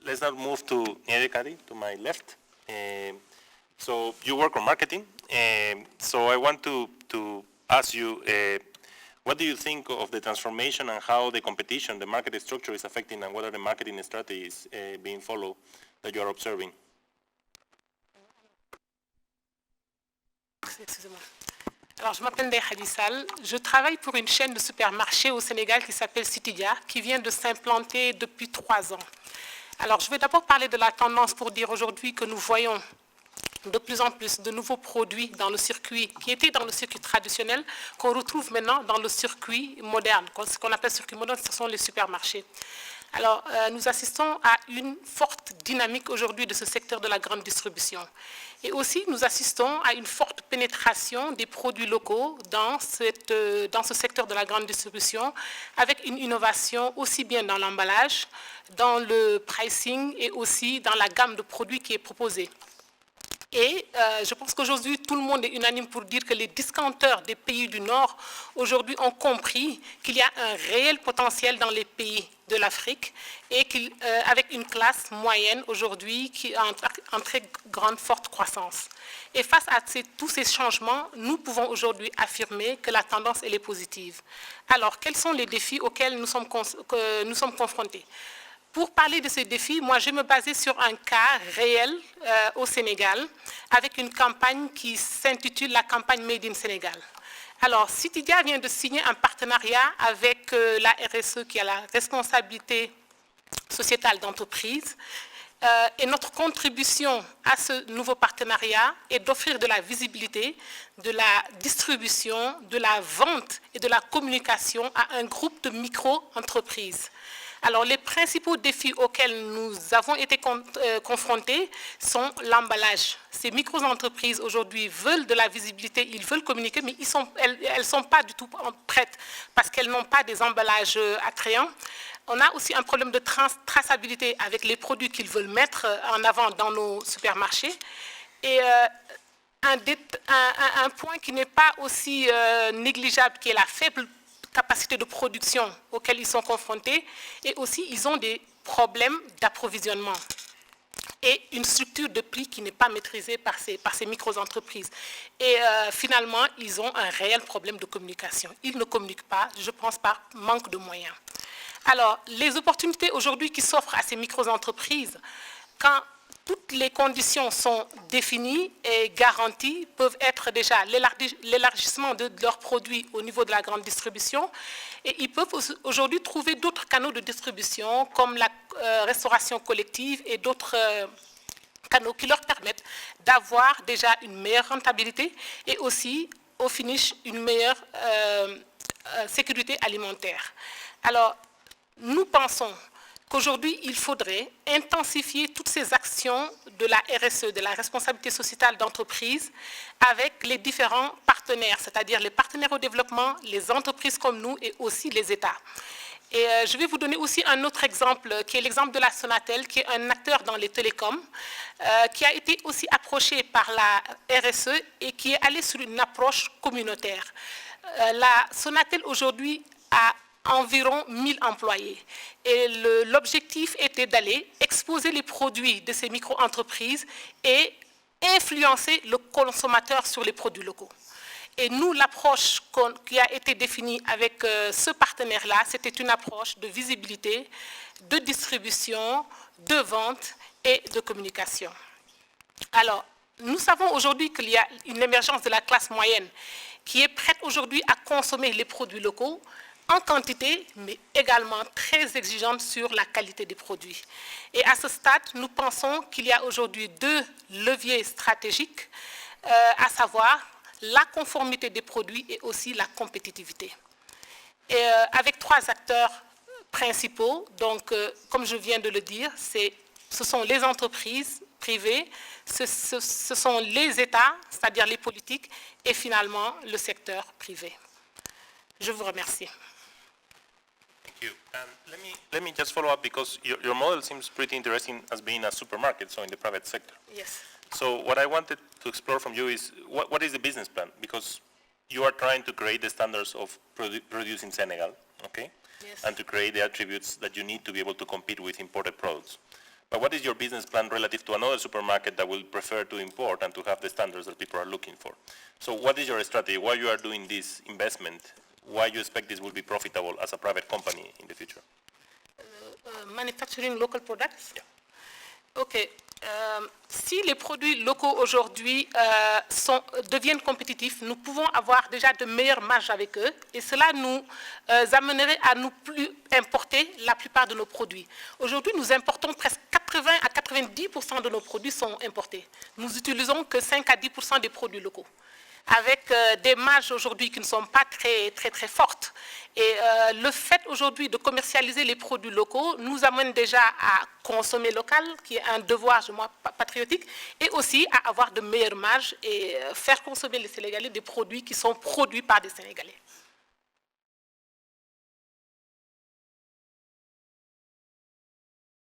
let's now move to Niede Kari, to my left. So you work on marketing. So I want to ask you, what do you think of the transformation and how the competition, the market structure is affecting, and what are the marketing strategies being followed that you are observing? Excusez-moi. Alors, je m'appelle Ndeye Khadissal. Je travaille pour une chaîne de supermarchés au Sénégal qui s'appelle Citydia, qui vient de s'implanter depuis 3 ans. Alors, je vais d'abord parler de la tendance pour dire aujourd'hui que nous voyons de plus en plus de nouveaux produits dans le circuit, qui étaient dans le circuit traditionnel, qu'on retrouve maintenant dans le circuit moderne. Ce qu'on appelle circuit moderne, ce sont les supermarchés. Alors, nous assistons à une forte dynamique aujourd'hui de ce secteur de la grande distribution. Et aussi, nous assistons à une forte pénétration des produits locaux dans ce secteur de la grande distribution, avec une innovation aussi bien dans l'emballage, dans le pricing et aussi dans la gamme de produits qui est proposée. Et je pense qu'aujourd'hui, tout le monde est unanime pour dire que les discounters des pays du Nord, aujourd'hui, ont compris qu'il y a un réel potentiel dans les pays de l'Afrique et avec une classe moyenne aujourd'hui qui a en très grande, forte croissance. Et face à tous ces changements, nous pouvons aujourd'hui affirmer que la tendance elle est positive. Alors, quels sont les défis auxquels nous sommes confrontés ? Pour parler de ces défis, moi, je vais me baser sur un cas réel au Sénégal, avec une campagne qui s'intitule la campagne Made in Sénégal. Alors, Citydia vient de signer un partenariat avec la RSE, qui a la responsabilité sociétale d'entreprise. Et notre contribution à ce nouveau partenariat est d'offrir de la visibilité, de la distribution, de la vente et de la communication à un groupe de micro-entreprises. Alors, les principaux défis auxquels nous avons été confrontés sont l'emballage. Ces micro-entreprises, aujourd'hui, veulent de la visibilité, ils veulent communiquer, mais elles ne sont pas du tout prêtes parce qu'elles n'ont pas des emballages attrayants. On a aussi un problème de traçabilité avec les produits qu'ils veulent mettre en avant dans nos supermarchés. Et un point qui n'est pas aussi négligeable, qui est la faible capacité de production auxquelles ils sont confrontés, et aussi ils ont des problèmes d'approvisionnement et une structure de prix qui n'est pas maîtrisée par ces micro-entreprises. Et finalement, ils ont un réel problème de communication. Ils ne communiquent pas, je pense, par manque de moyens. Alors, les opportunités aujourd'hui qui s'offrent à ces micro-entreprises, quand toutes les conditions sont définies et garanties, peuvent être déjà l'élargissement de leurs produits au niveau de la grande distribution, et ils peuvent aujourd'hui trouver d'autres canaux de distribution comme la restauration collective et d'autres canaux qui leur permettent d'avoir déjà une meilleure rentabilité et aussi, au finish, une meilleure sécurité alimentaire. Alors, nous pensons qu'aujourd'hui, il faudrait intensifier toutes ces actions de la RSE, de la responsabilité sociétale d'entreprise, avec les différents partenaires, c'est-à-dire les partenaires au développement, les entreprises comme nous et aussi les États. Et je vais vous donner aussi un autre exemple, qui est l'exemple de la Sonatel, qui est un acteur dans les télécoms, qui a été aussi approché par la RSE et qui est allé sur une approche communautaire. La Sonatel aujourd'hui a environ 1000 employés. Et l'objectif était d'aller exposer les produits de ces micro-entreprises et influencer le consommateur sur les produits locaux. Et nous, l'approche qui a été définie avec ce partenaire-là, c'était une approche de visibilité, de distribution, de vente et de communication. Alors, nous savons aujourd'hui qu'il y a une émergence de la classe moyenne qui est prête aujourd'hui à consommer les produits locaux en quantité, mais également très exigeante sur la qualité des produits. Et à ce stade, nous pensons qu'il y a aujourd'hui 2 leviers stratégiques, à savoir la conformité des produits et aussi la compétitivité. Et avec 3 acteurs principaux, donc comme je viens de le dire, ce sont les entreprises privées, ce sont les États, c'est-à-dire les politiques, et finalement le secteur privé. Je vous remercie. Thank you. And let me just follow up because your model seems pretty interesting as being a supermarket, so in the private sector. Yes. So what I wanted to explore from you is what is the business plan? Because you are trying to create the standards of producing Senegal, okay? Yes. And to create the attributes that you need to be able to compete with imported products. But what is your business plan relative to another supermarket that will prefer to import and to have the standards that people are looking for? So what is your strategy? Why you are doing this investment? Why you expect this will be profitable as a private company in the future? Manufacturing local products? Yeah. OK. Si les produits locaux aujourd'hui deviennent compétitifs, nous pouvons avoir déjà de meilleures marges avec eux et cela nous amènerait à nous plus importer la plupart de nos produits. Aujourd'hui, nous importons presque 80 à 90% de nos produits sont importés. Nous utilisons que 5 à 10% des produits locaux, avec des marges aujourd'hui qui ne sont pas très fortes. Et le fait aujourd'hui de commercialiser les produits locaux nous amène déjà à consommer local, qui est un devoir patriotique, et aussi à avoir de meilleures marges et faire consommer les Sénégalais des produits qui sont produits par des Sénégalais.